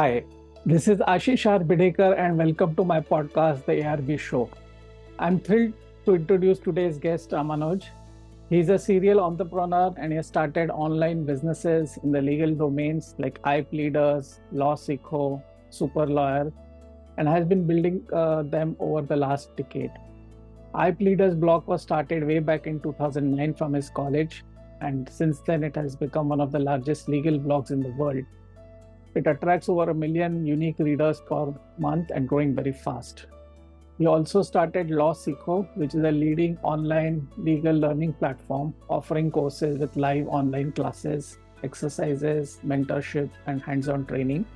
Hi, this is Ashish R. Bidekar and welcome to my podcast, The ARB Show. I'm thrilled to introduce today's guest, Ramanuj. He's a serial entrepreneur and he has started online businesses in the legal domains like iPleaders, Law Seco, Super Lawyer, and has been building them over the last decade. iPleaders blog was started way back in 2009 from his college, and since then it has become one of the largest legal blogs in the world. It attracts over a million unique readers per month and growing very fast. He also started Law Seco, which is a leading online legal learning platform offering courses with live online classes, exercises, mentorship, and hands on training.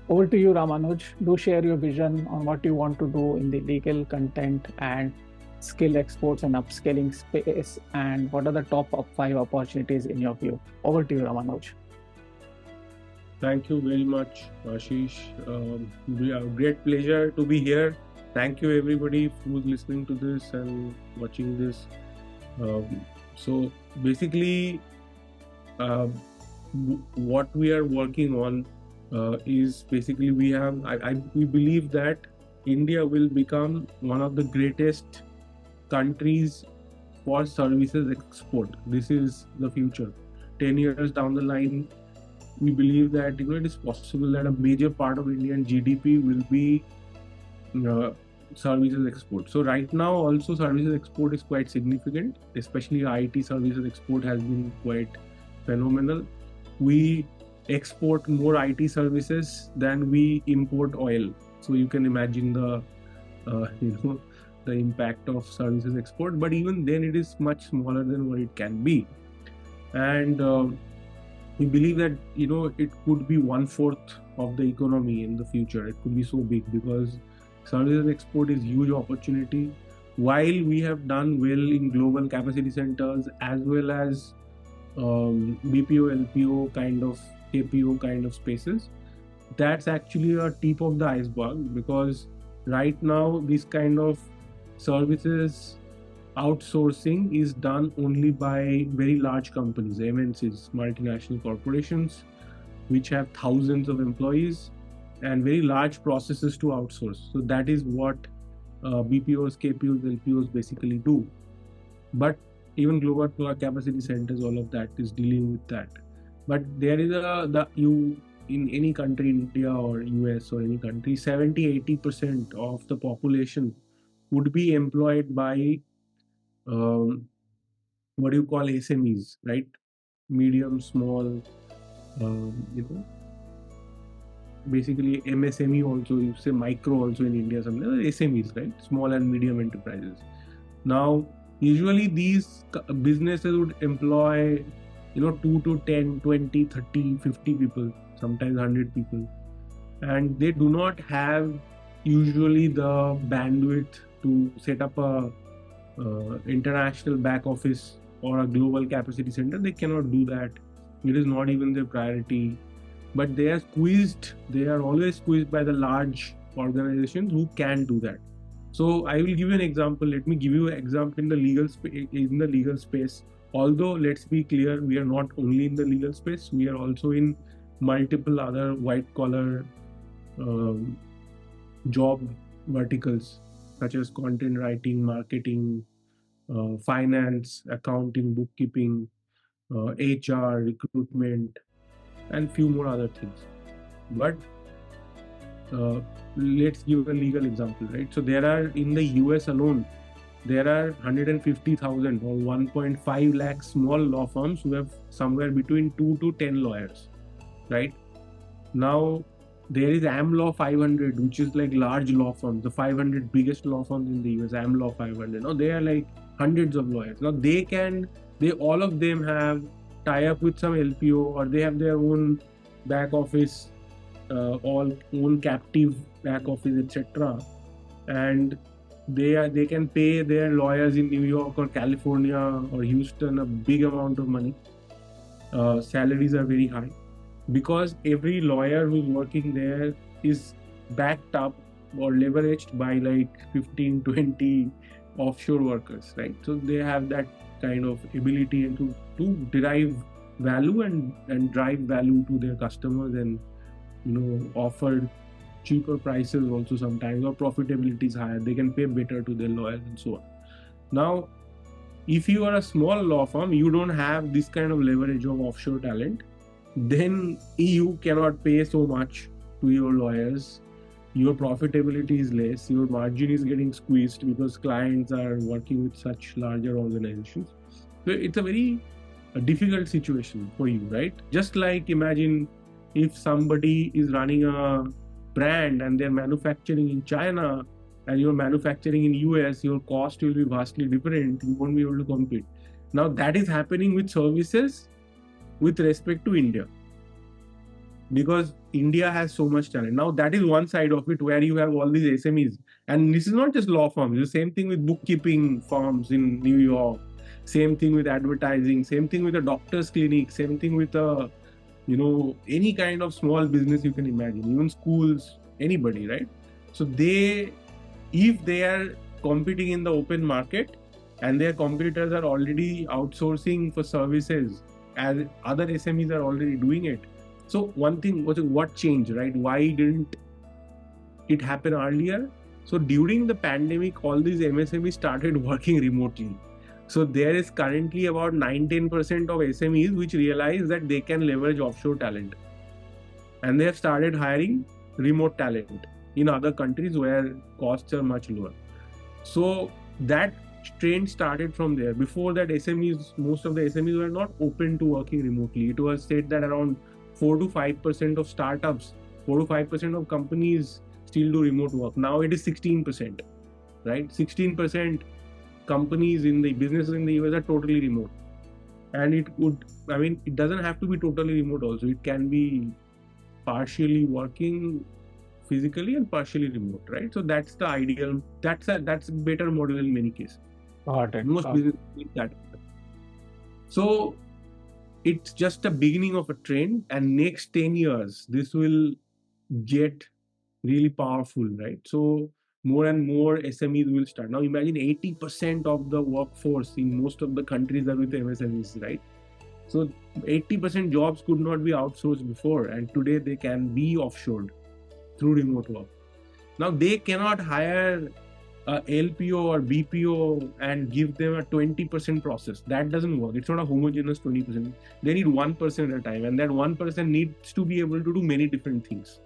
Over to you, Ramanuj. Do share your vision on what you want to do in the legal content and skill exports and upscaling space, and what are the top 5 opportunities in your view? Over to you, Ramanuj. Thank you very much, Ashish. Great pleasure to be here. Thank you, everybody who's listening to this and watching this. So basically, what we are working on is basically we believe that India will become one of the greatest countries for services export. This is the future. 10 years down the line, we believe that it is possible that a major part of Indian GDP will be services export. So right now also services export is quite significant, especially IT services export has been quite phenomenal. We export more IT services than we import oil. So you can imagine the the impact of services export. But even then it is much smaller than what it can be. And we believe that it could be 1/4 of the economy in the future. It could be so big because services export is huge opportunity. While we have done well in global capacity centers as well as BPO, LPO kind of KPO kind of spaces, that's actually a tip of the iceberg, because right now this kind of services outsourcing is done only by very large companies, MNCs, multinational corporations, which have thousands of employees and very large processes to outsource. So that is what BPOs, KPOs, LPOs basically do. But even global capacity centers, all of that is dealing with that. But there is in any country, India or US or any country, 70-80% of the population would be employed by what do you call SMEs, right? Medium, small, basically MSME also, you say micro also in India, something SMEs, right? Small and medium enterprises. Now, usually these businesses would employ, 2 to 10, 20, 30, 50 people, sometimes 100 people. And they do not have usually the bandwidth to set up a international back office or a global capacity center. They cannot do that. It is not even their priority. But they are always squeezed by the large organizations who can do that. So I will give you an example. Let me give you an example in the legal space. Although let's be clear, we are not only in the legal space, we are also in multiple other white collar job verticals such as content writing, marketing, finance, accounting, bookkeeping, HR, recruitment, and few more other things. But let's give a legal example, right? So there are, in the US alone, there are 150,000 or 1.5 lakh small law firms who have somewhere between 2 to 10 lawyers, right? Now, there is AmLaw 500, which is like large law firms, the 500 biggest law firms in the US, AmLaw 500. Now, they are like hundreds of lawyers. Now, all of them have tie up with some LPO, or they have their own back office, own captive back office, etc. And they can pay their lawyers in New York or California or Houston a big amount of money. Salaries are very high because every lawyer who's working there is backed up or leveraged by like 15, 20 offshore workers, right? So they have that kind of ability to derive value and drive value to their customers and offered cheaper prices also sometimes, or profitability is higher. They can pay better to their lawyers and so on. Now, if you are a small law firm, you don't have this kind of leverage of offshore talent, then you cannot pay so much to your lawyers. Your profitability is less, your margin is getting squeezed because clients are working with such larger organizations. So it's a very difficult situation for you, right? Just like imagine if somebody is running a brand and they're manufacturing in China and you're manufacturing in US, your cost will be vastly different. You won't be able to compete. Now that is happening with services with respect to India, because India has so much talent. Now that is one side of it where you have all these SMEs. And this is not just law firms, the same thing with bookkeeping firms in New York, same thing with advertising, same thing with a doctor's clinic, same thing with a, any kind of small business you can imagine, even schools, anybody, right? So if they are competing in the open market and their competitors are already outsourcing for services as other SMEs are already doing it. So one thing was what changed, right? Why didn't it happen earlier? So during the pandemic, all these MSMEs started working remotely. So there is currently about 9-10% of SMEs which realize that they can leverage offshore talent. And they have started hiring remote talent in other countries where costs are much lower. So that trend started from there. Before that, most of the SMEs were not open to working remotely. It was said that around 4 to 5% of startups, 4 to 5% of companies still do remote work. Now it is 16%, right? 16% companies in the businesses in the US are totally remote. And it doesn't have to be totally remote also. It can be partially working physically and partially remote, right? So that's the ideal. That's a better model in many cases. Got it. Most businesses need that. So it's just a beginning of a trend, and next 10 years this will get really powerful, right? So more and more SMEs will start. Now imagine 80% of the workforce in most of the countries are with MSMEs, right? So 80% jobs could not be outsourced before, and today they can be offshored through remote work. Now they cannot hire a LPO or BPO and give them a 20% process. That doesn't work. It's not a homogeneous 20%. They need 1% at a time, and that 1% needs to be able to do many different things.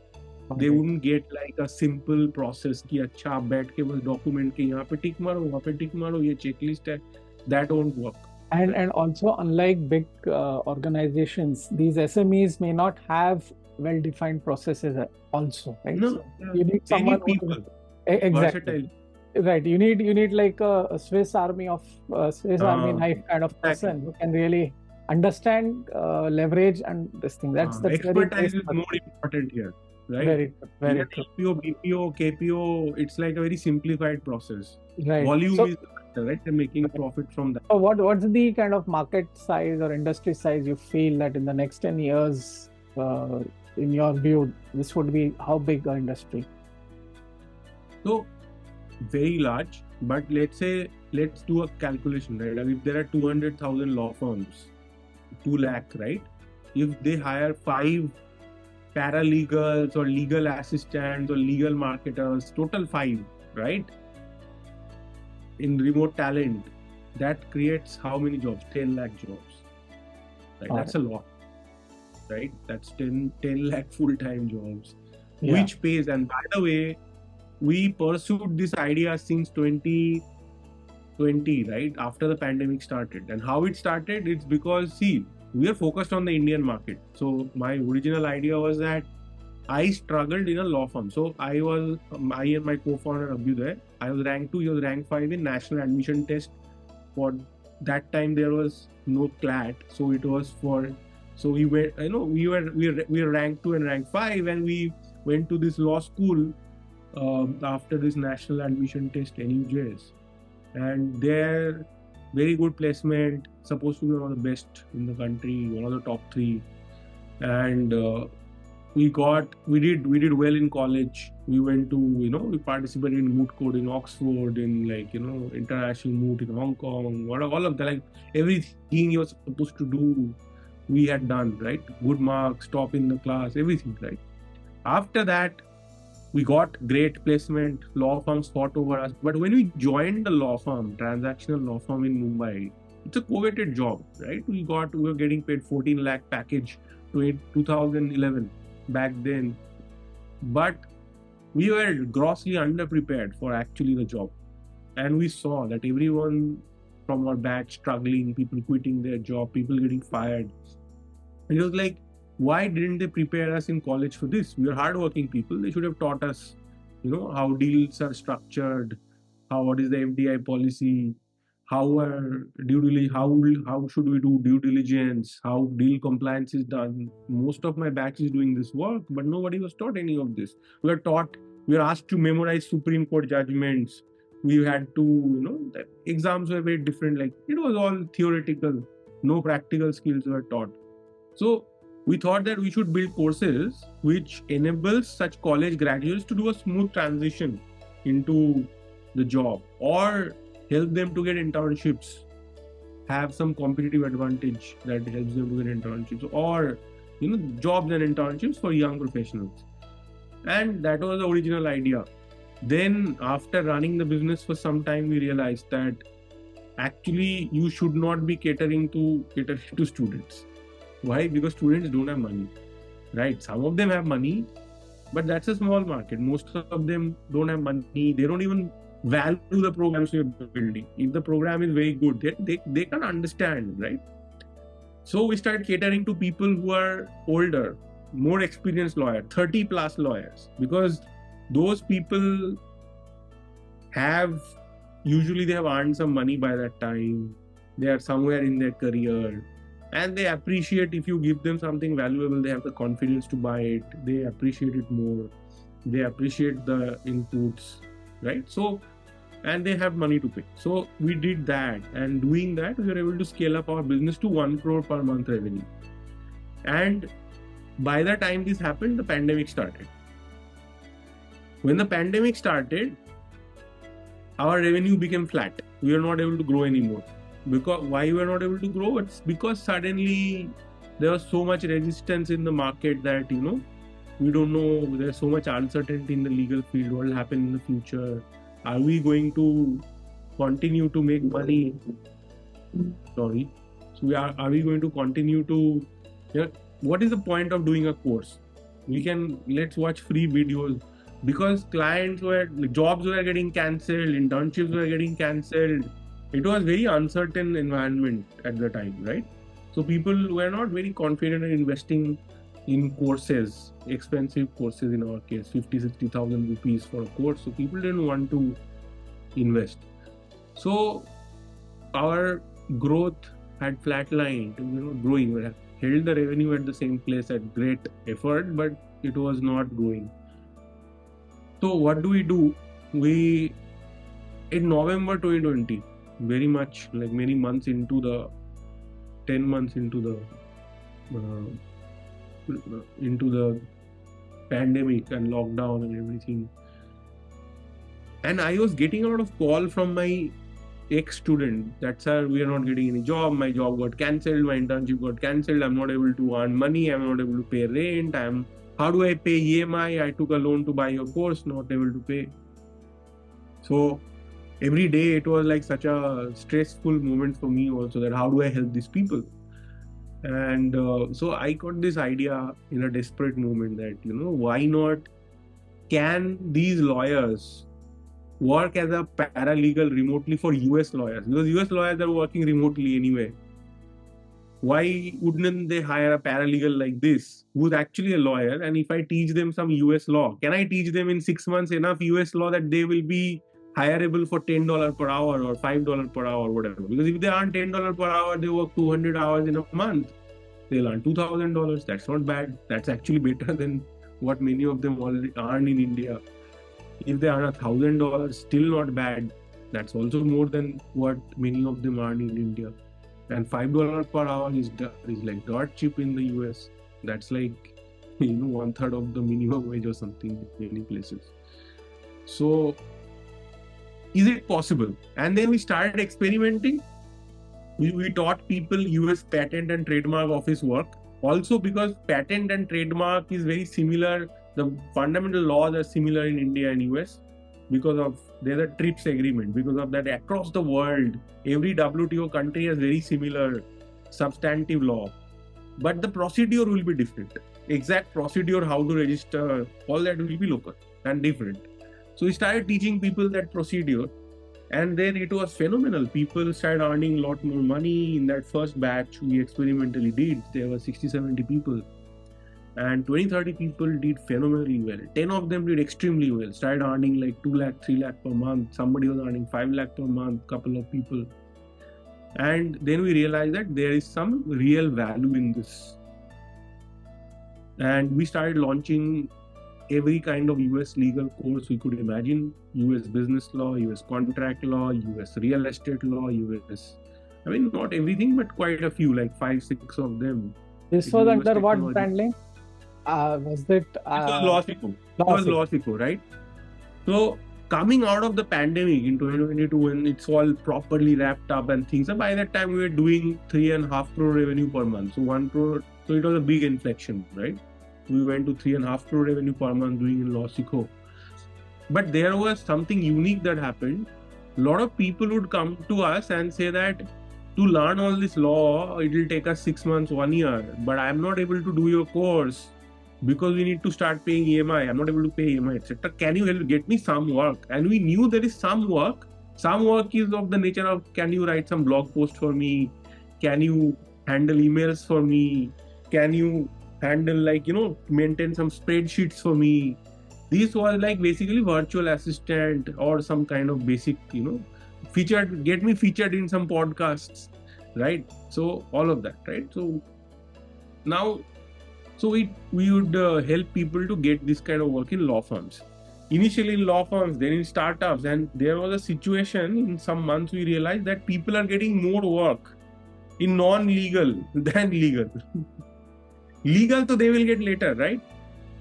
They wouldn't get like a simple process कि अच्छा बैठ के बस document के यहाँ पे tick मारो वहाँ पे tick मारो ये checklist है. That won't work. And also, unlike big organizations, these SMEs may not have well-defined processes also, right? No, so you need someone people. Exactly. Versatile. Right. You need like a Swiss Army knife kind of person who can really understand leverage and this thing. That's expertise very is more important here, right? Very true. LPO, BPO, KPO, it's like a very simplified process. Right. Volume is the factor, right? They're making profit from that. So what's the kind of market size or industry size you feel that in the next 10 years, in your view, this would be how big an industry? So very large, but let's do a calculation, right? If there are 200,000 law firms, 2 lakh, right? If they hire 5 paralegals or legal assistants or legal marketers, total 5, right? In remote talent, that creates how many jobs? 10 lakh jobs, right? That's a lot, right? That's 10 lakh full-time jobs, which pays. And by the way, we pursued this idea since 2020, right? After the pandemic started. And how it started, it's because, we are focused on the Indian market. So my original idea was that I struggled in a law firm. So I and my co-founder Abhyuday, I was rank 2, he was rank 5 in national admission test. For that time there was no CLAT, so it was so we were, we were rank 2 and rank 5, and we went to this law school after this national admission test, NUJS, and there, very good placement, supposed to be one of the best in the country, one of the top 3, and we did well in college. We went to, we participated in moot court in Oxford, in international moot in Hong Kong, all of that, like everything you're supposed to do, we had done, right? Good marks, top in the class, everything, right? After that, we got great placement. Law firms fought over us. But when we joined the law firm, transactional law firm in Mumbai, it's a coveted job, right? We were getting paid 14 lakh package to 2011 back then. But we were grossly underprepared for actually the job. And we saw that everyone from our batch struggling, people quitting their job, people getting fired. And it was like, why didn't they prepare us in college for this? We are hardworking people. They should have taught us, how deals are structured, what is the FDI policy, how should we do due diligence, how deal compliance is done. Most of my batch is doing this work, but nobody was taught any of this. We were asked to memorize Supreme Court judgments. We had to, the exams were very different. Like, it was all theoretical. No practical skills were taught. So we thought that we should build courses which enables such college graduates to do a smooth transition into the job, or help them to get internships, have some competitive advantage that helps them to get internships, or jobs and internships for young professionals. And that was the original idea. Then after running the business for some time, we realized that actually you should not be catering to students. Why? Because students don't have money, right? Some of them have money, but that's a small market. Most of them don't have money. They don't even value the programs you're building. If the program is very good, they can understand, right? So we started catering to people who are older, more experienced lawyers, 30 plus lawyers, because those people usually they have earned some money by that time. They are somewhere in their career. And they appreciate if you give them something valuable, they have the confidence to buy it. They appreciate it more. They appreciate the inputs, right? So, and they have money to pay. So we did that. And doing that, we were able to scale up our business to 1 crore per month revenue. And by the time this happened, the pandemic started. When the pandemic started, our revenue became flat. We were not able to grow anymore. Because why we were not able to grow? It's because suddenly there was so much resistance in the market that we don't know. There's so much uncertainty in the legal field. What will happen in the future? Are we going to continue to make money? Sorry. So are we going to continue to? What is the point of doing a course? Let's watch free videos, because jobs were getting cancelled, internships were getting cancelled. It was very uncertain environment at the time, right? So people were not very confident in investing in courses, expensive courses in our case, 50,000-60,000 rupees for a course. So people didn't want to invest. So our growth had flatlined, growing. We held the revenue at the same place at great effort, but it was not growing. So what do? In November 2020, very much like many months 10 months into the pandemic and lockdown and everything, and I was getting a lot of call from my ex-student that, sir, we are not getting any job, my job got cancelled, my internship got cancelled, I'm not able to earn money, I'm not able to pay rent, how do I pay EMI? I took a loan to buy your course, not able to pay. So every day it was like such a stressful moment for me also, that how do I help these people? And so I got this idea in a desperate moment that, why not can these lawyers work as a paralegal remotely for US lawyers? Because US lawyers are working remotely anyway. Why wouldn't they hire a paralegal like this, who's actually a lawyer? And if I teach them some US law, can I teach them in 6 months enough US law that they will be hireable for $10 per hour or $5 per hour, whatever? Because if they earn $10 per hour, they work 200 hours in a month, they'll earn $2,000. That's not bad. That's actually better than what many of them already earn in India. If they earn $1,000, still not bad. That's also more than what many of them earn in India. And $5 per hour is like dirt cheap in the US. That's like 1/3 of the minimum wage or something in many places. So is it possible? And then we started experimenting. We taught people US Patent and Trademark Office work. Also because patent and trademark is very similar the fundamental laws are similar in India and US because of there's a TRIPS agreement. Because of that, across the world, every WTO country has very similar substantive law, but the procedure will be different. Exact procedure, how to register, all that will be local and different. So we started teaching people that procedure, and then it was phenomenal. People started earning a lot more money. In that first batch we experimentally did, there were 60-70 people, and 20-30 people did phenomenally well. 10 of them did extremely well, started earning like 2 lakh, 3 lakh per month. Somebody was earning 5 lakh per month, couple of people. And then we realized that there is some real value in this. And we started launching every kind of US legal course we could imagine. US business law, US contract law, US real estate law, US, I mean, not everything, but quite a few, like 5-6 of them. This was under what branding? Was it? It was LawSico, right? So coming out of the pandemic in 2022, when it's all properly wrapped up and things, so by that time we were doing 3.5 crore revenue per month. So 1 crore, so it was a big inflection, right? We went to 3.5 crore revenue per month doing in LawSico. But there was something unique that happened. A lot of people would come to us and say that to learn all this law, it will take us 6 months, 1 year, but I'm not able to do your course because we need to start paying EMI. I'm not able to pay EMI, etc. Can you help get me some work? And we knew there is some work. Some work is of the nature of, can you write some blog post for me? Can you handle emails for me? Can you handle, like, maintain some spreadsheets for me? This was like basically virtual assistant or some kind of basic, featured, get me featured in some podcasts, right? So all of that, right? So now, so we would help people to get this kind of work in law firms. Initially in law firms, then in startups, and there was a situation in some months we realized that people are getting more work in non-legal than legal. Legal, so they will get later, right?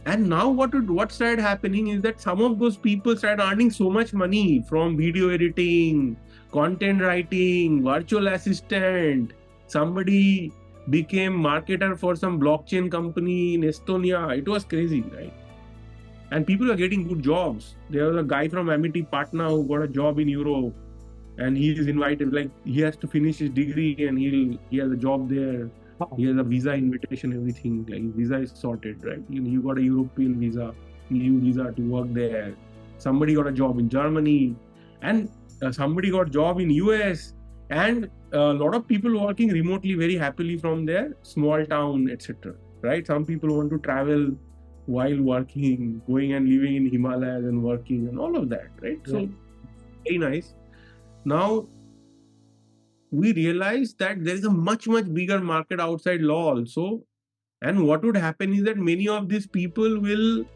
And now what started happening is that some of those people started earning so much money from video editing, content writing, virtual assistant. Somebody became marketer for some blockchain company in Estonia. It was crazy, right? And people are getting good jobs. There was a guy from Amity Patna who got a job in Europe, and he is invited, like he has to finish his degree and he has a job there. He has a visa invitation, everything, like visa is sorted, right? You got a European visa, EU visa to work there. Somebody got a job in Germany, and somebody got a job in US, and a lot of people working remotely very happily from their small town, etc. Right? Some people want to travel while working, going and living in Himalayas and working and all of that, right? Yeah. So very nice. Now we realized that there is a much bigger market outside law also, and what would happen is that many of these people will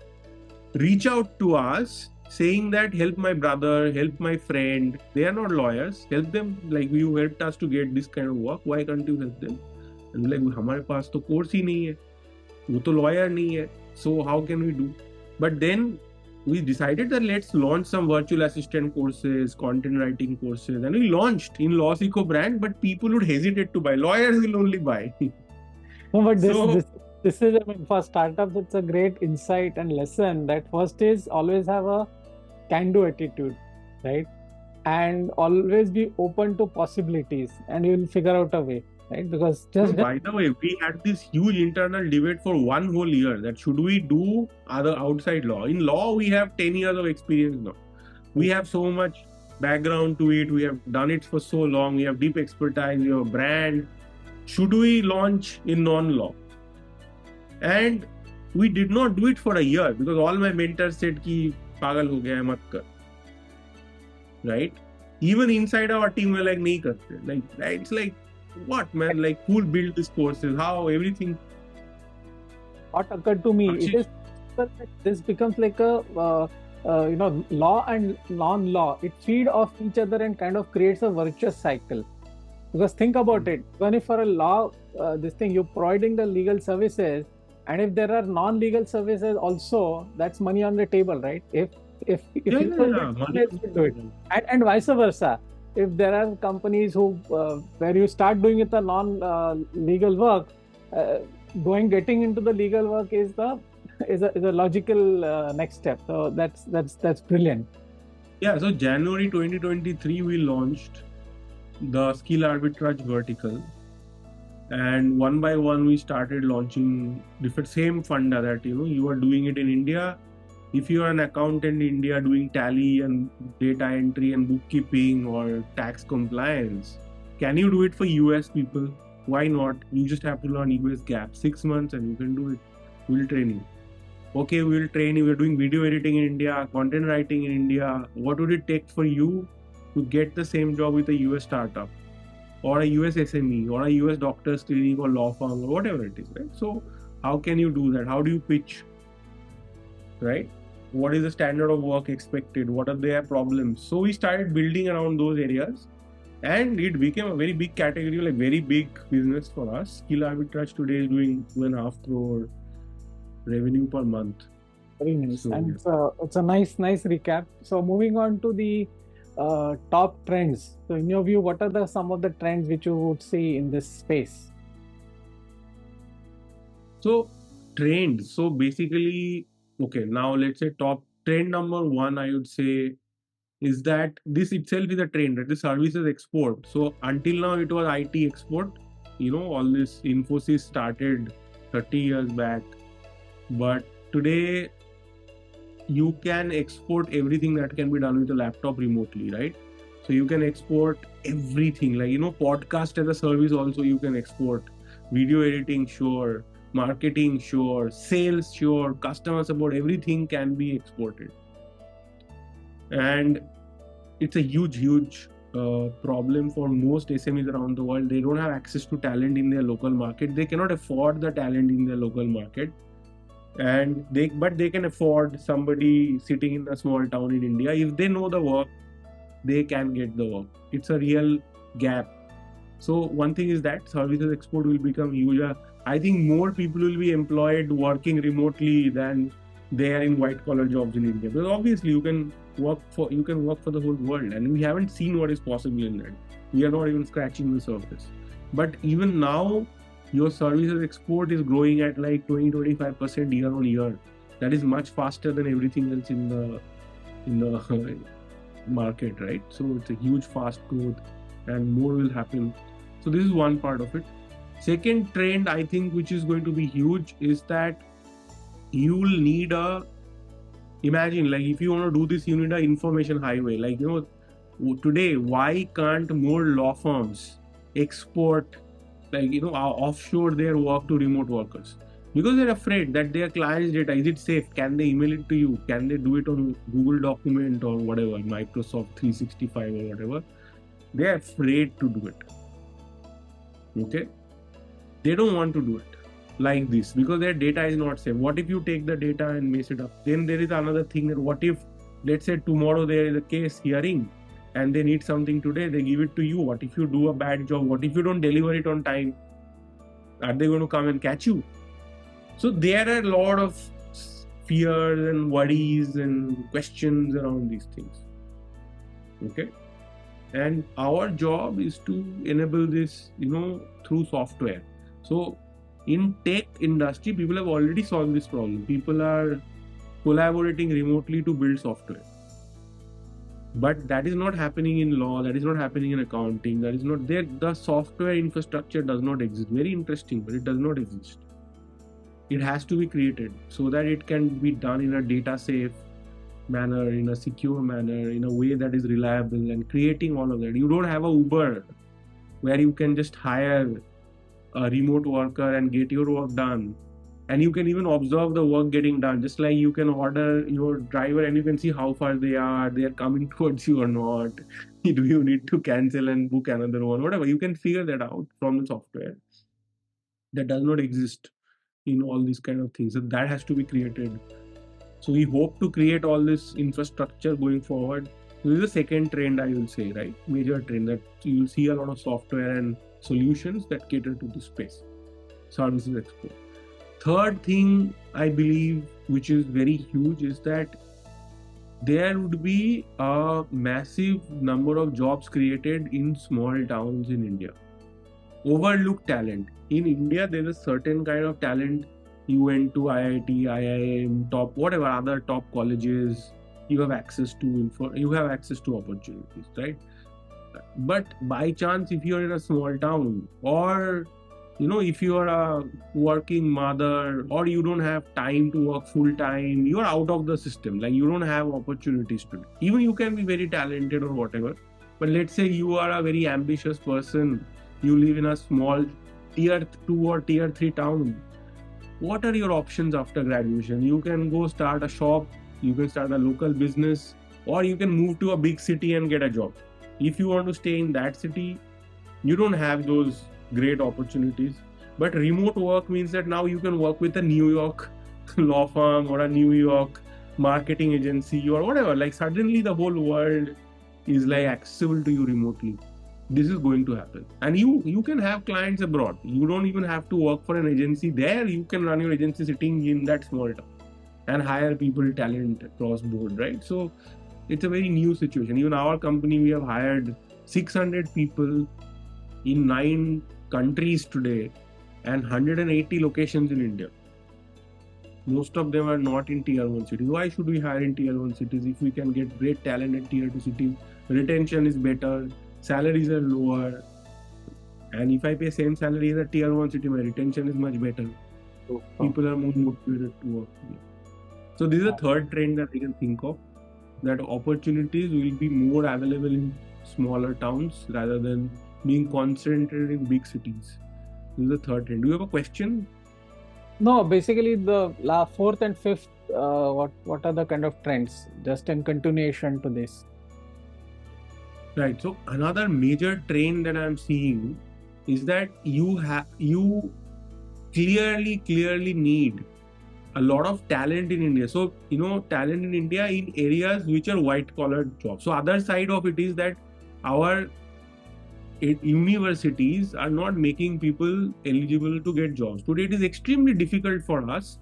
reach out to us saying that help my brother, help my friend, they are not lawyers, help them, like you helped us to get this kind of work, why can't you help them? And like, हमारे पास तो course ही नहीं है, वो तो lawyer नहीं है, so how can we do? But then we decided that let's launch some virtual assistant courses, content writing courses, and we launched in LawSico brand, but people would hesitate to buy. Lawyers will only buy. No, but this is, I mean, for startups, it's a great insight and lesson that first is always have a can-do attitude, right? And always be open to possibilities, and you will figure out a way, right? Because by the way, we had this huge internal debate for 1 whole year that should we do other outside law. In law, we have 10 years of experience now. We have so much background to it. We have done it for so long. We have deep expertise. We have a brand. Should we launch in non-law? And we did not do it for a year because all my mentors said ki pagal ho gaya hai, mat kar. Right? Even inside our team, we're like, nahi karte. Like, it's like, what, man? Like, who'll build these courses? How? Everything. What occurred to me, it is this becomes like a law and non-law. It feed off each other and kind of creates a virtuous cycle. Because think about it, even if for a law, you're providing the legal services, and if there are non-legal services also, that's money on the table, right? If money do it, and vice versa. If there are companies who where you start doing it the non legal work, getting into the legal work is the is a logical next step. So that's brilliant. Yeah, so January 2023 we launched the skill arbitrage vertical, and one by one we started launching different same funda that you are doing it in India. If you are an accountant in India doing tally and data entry and bookkeeping or tax compliance, can you do it for US people? Why not? You just have to learn US GAAP 6 months and you can do it. We'll train you. Okay, we'll train you. We're doing video editing in India, content writing in India. What would it take for you to get the same job with a US startup or a US SME or a US doctor's clinic or law firm or whatever it is, right? So how can you do that? How do you pitch, right? What is the standard of work expected? What are their problems? So we started building around those areas, and it became a very big category, like very big business for us. Skill arbitrage today is doing 2.5 crore revenue per month. Very nice. So, And it's a nice recap. So moving on to the top trends. So in your view, what are some of the trends which you would see in this space? So trends. So basically, okay, now let's say top trend number one, I would say, is that this itself is a trend, right? The services export. So until now it was IT export. All this Infosys started 30 years back. But today you can export everything that can be done with a laptop remotely, right? So you can export everything, like podcast as a service also you can export. Video editing, sure. Marketing, sure. Sales, sure. Customer support, everything can be exported. And it's a huge problem for most SMEs around the world. They don't have access to talent in their local market. They cannot afford the talent in their local market, but they can afford somebody sitting in a small town in India. If they know the work, they can get the work. It's a real gap. So one thing is that services export will become huge. I think more people will be employed working remotely than they are in white collar jobs in India. Because obviously you can work for the whole world, and we haven't seen what is possible in that. We are not even scratching the surface. But even now, your services export is growing at like 20-25% year on year. That is much faster than everything else in the market, right? So it's a huge fast growth, and more will happen. So this is one part of it. Second trend, I think, which is going to be huge, is that you will need imagine, like, if you want to do this, you need an information highway. Like, today, why can't more law firms export, like, offshore their work to remote workers? Because they're afraid that their client's data, is it safe? Can they email it to you? Can they do it on Google document or whatever, Microsoft 365 or whatever? They're afraid to do it. Okay? They don't want to do it like this because their data is not safe. What if you take the data and mess it up? Then there is another thing that what if, let's say tomorrow there is a case hearing and they need something today, they give it to you. What if you do a bad job? What if you don't deliver it on time? Are they going to come and catch you? So there are a lot of fears and worries and questions around these things. Okay? And our job is to enable this, through software. So in tech industry, people have already solved this problem. People are collaborating remotely to build software. But that is not happening in law, that is not happening in accounting, that is not there. The software infrastructure does not exist. Very interesting, but it does not exist. It has to be created so that it can be done in a data safe manner, in a secure manner, in a way that is reliable, and creating all of that. You don't have a Uber where you can just hire a remote worker and get your work done, and you can even observe the work getting done. Just like you can order your driver and you can see how far they are coming towards you or not. Do you need to cancel and book another one? Whatever, you can figure that out from the software. That does not exist in all these kind of things. So that has to be created. So we hope to create all this infrastructure going forward. This is the second trend, I will say, right? Major trend that you will see a lot of software and solutions that cater to this space. Services export. Third thing, I believe, which is very huge, is that there would be a massive number of jobs created in small towns in India. Overlooked talent. In India, there is a certain kind of talent you went to IIT, IIM, top whatever other top colleges, you have access to opportunities, right? But by chance, if you're in a small town, or if you are a working mother, or you don't have time to work full time, you're out of the system. Like, you don't have opportunities to do. Even you can be very talented or whatever, but let's say you are a very ambitious person, you live in a small tier 2 or tier 3 town. What are your options after graduation? You can go start a shop, you can start a local business, or you can move to a big city and get a job. If you want to stay in that city, you don't have those great opportunities. But remote work means that now you can work with a New York law firm or a New York marketing agency or whatever. Like, suddenly the whole world is like accessible to you remotely. This is going to happen, and you can have clients abroad. You don't even have to work for an agency there. You can run your agency sitting in that small town and hire people, talent across board, right? So it's a very new situation. Even our company, we have hired 600 people in 9 countries today and 180 locations in India. Most of them are not in tier 1 cities. Why should we hire in tier 1 cities if we can get great talent in tier 2 cities? Retention is better, salaries are lower, and if I pay same salary as a tier 1 city, my retention is much better. So people are more motivated to work here. So this is a third trend that I can think of, that opportunities will be more available in smaller towns rather than being concentrated in big cities. This is the third trend. Do you have a question? No, basically the fourth and fifth, what are the kind of trends, just in continuation to this? Right. So another major trend that I'm seeing is that you clearly need a lot of talent in India. So, talent in India in areas which are white collar jobs. So other side of it is that our universities are not making people eligible to get jobs. Today it is extremely difficult for us.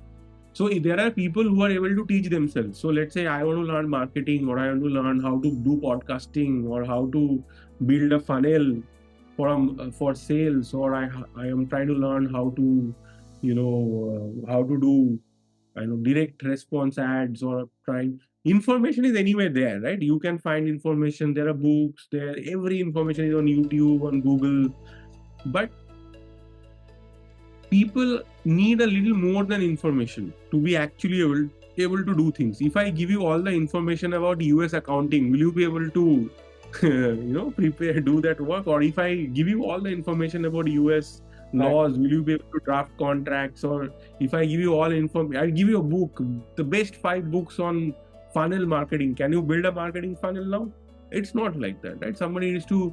So there are people who are able to teach themselves. So let's say I want to learn marketing, or I want to learn how to do podcasting, or how to build a funnel for sales, or I am trying to learn how to how to do direct response ads, or trying. Information is anywhere there, right? You can find information. There are books there. Every information is on YouTube, on Google. But people need a little more than information to be actually able to do things. If I give you all the information about US accounting, will you be able to do that work? Or if I give you all the information about US laws, will you be able to draft contracts? Or if I give you all information, I'll give you a book, the best 5 books on funnel marketing. Can you build a marketing funnel now? It's not like that, right? Somebody needs to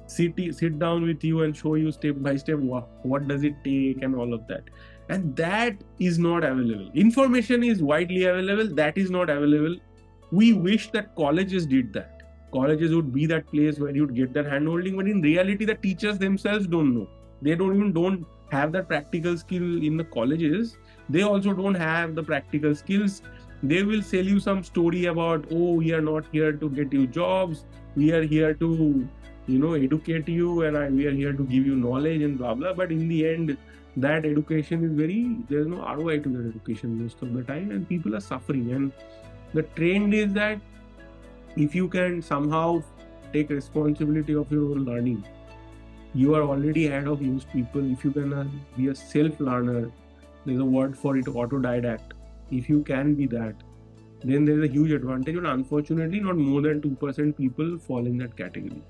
sit down with you and show you step by step what does it take and all of that. And that is not available. Information is widely available. That is not available. We wish that colleges did that. Colleges would be that place where you'd get that handholding, but in reality, the teachers themselves don't know. They don't have that practical skill in the colleges. They also don't have the practical skills. They will sell you some story about, oh, we are not here to get you jobs. We are here to, educate you, and we are here to give you knowledge and blah, blah. But in the end, that education is there's no ROI to that education most of the time, and people are suffering. And the trend is that if you can somehow take responsibility of your own learning, you are already ahead of most people. If you can be a self-learner, there's a word for it, autodidact. If you can be that, then there's a huge advantage. But unfortunately, not more than 2% people fall in that category.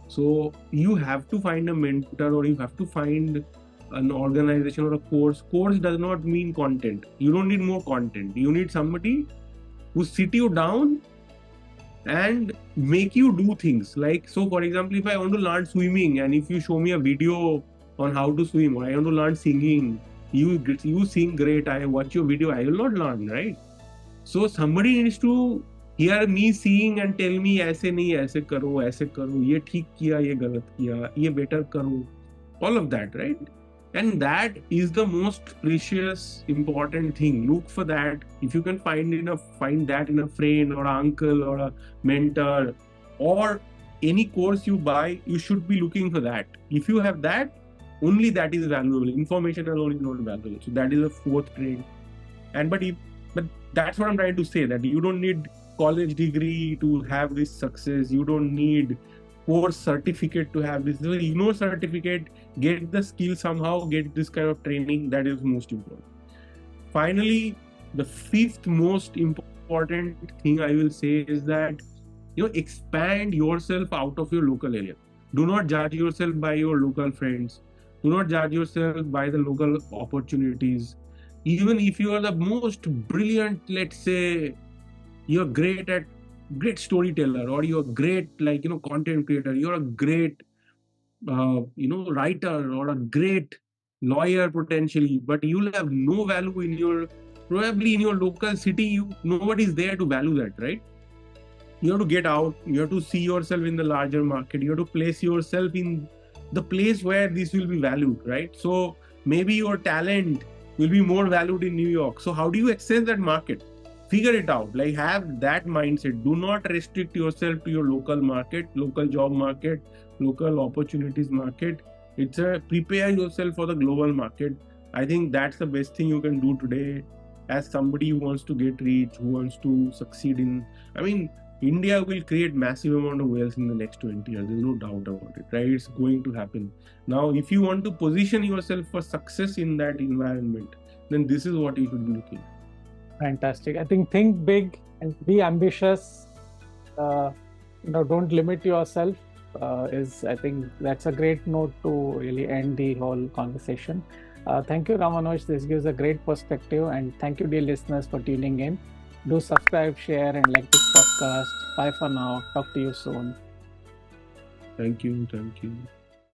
So you have to find a mentor, or you have to find an organization or a course. Course does not mean content. You don't need more content. You need somebody who sit you down and make you do things. Like, so for example, if I want to learn swimming, and if you show me a video on how to swim, or I want to learn singing, you sing great, I watch your video, I will not learn, right? So somebody needs to hear me sing and tell me, ऐसे नहीं, ऐसे करो, ये ठीक किया, ये गलत किया, ये better करो, all of that, right? And that is the most precious, important thing. Look for that. If you can find that in a friend or an uncle or a mentor, or any course you buy, you should be looking for that. If you have that, Only that is valuable. Information alone is not valuable. So that is the fourth trend. And but that's what I'm trying to say, that you don't need college degree to have this success. You don't need course certificate to have this. So ignore certificate, get the skill somehow, get this kind of training. That is most important. Finally, the fifth most important thing I will say is that expand yourself out of your local area. Do not judge yourself by your local friends. Do not judge yourself by the local opportunities. Even if you are the most brilliant, let's say you're great storyteller, or you're great content creator, you're a great writer, or a great lawyer potentially, but you'll have no value in your, probably in your local city. Nobody's there to value that, right? You have to get out. You have to see yourself in the larger market. You have to place yourself in the place where this will be valued, right? So maybe your talent will be more valued in New York. So how do you access that market? Figure it out. Like, have that mindset. Do not restrict yourself to your local market, local job market, local opportunities market. It's a prepare yourself for the global market. I think that's the best thing you can do today as somebody who wants to get rich, who wants to succeed in, I mean, India will create massive amount of wealth in the next 20 years. There's no doubt about it, right? It's going to happen. Now, if you want to position yourself for success in that environment, then this is what you should be looking at. Fantastic. I think big and be ambitious. Don't limit yourself. I think that's a great note to really end the whole conversation. Thank you, Ramanuj. This gives a great perspective, and thank you, dear listeners, for tuning in. Do subscribe, share, and like this podcast. Bye for now. Talk to you soon. Thank you.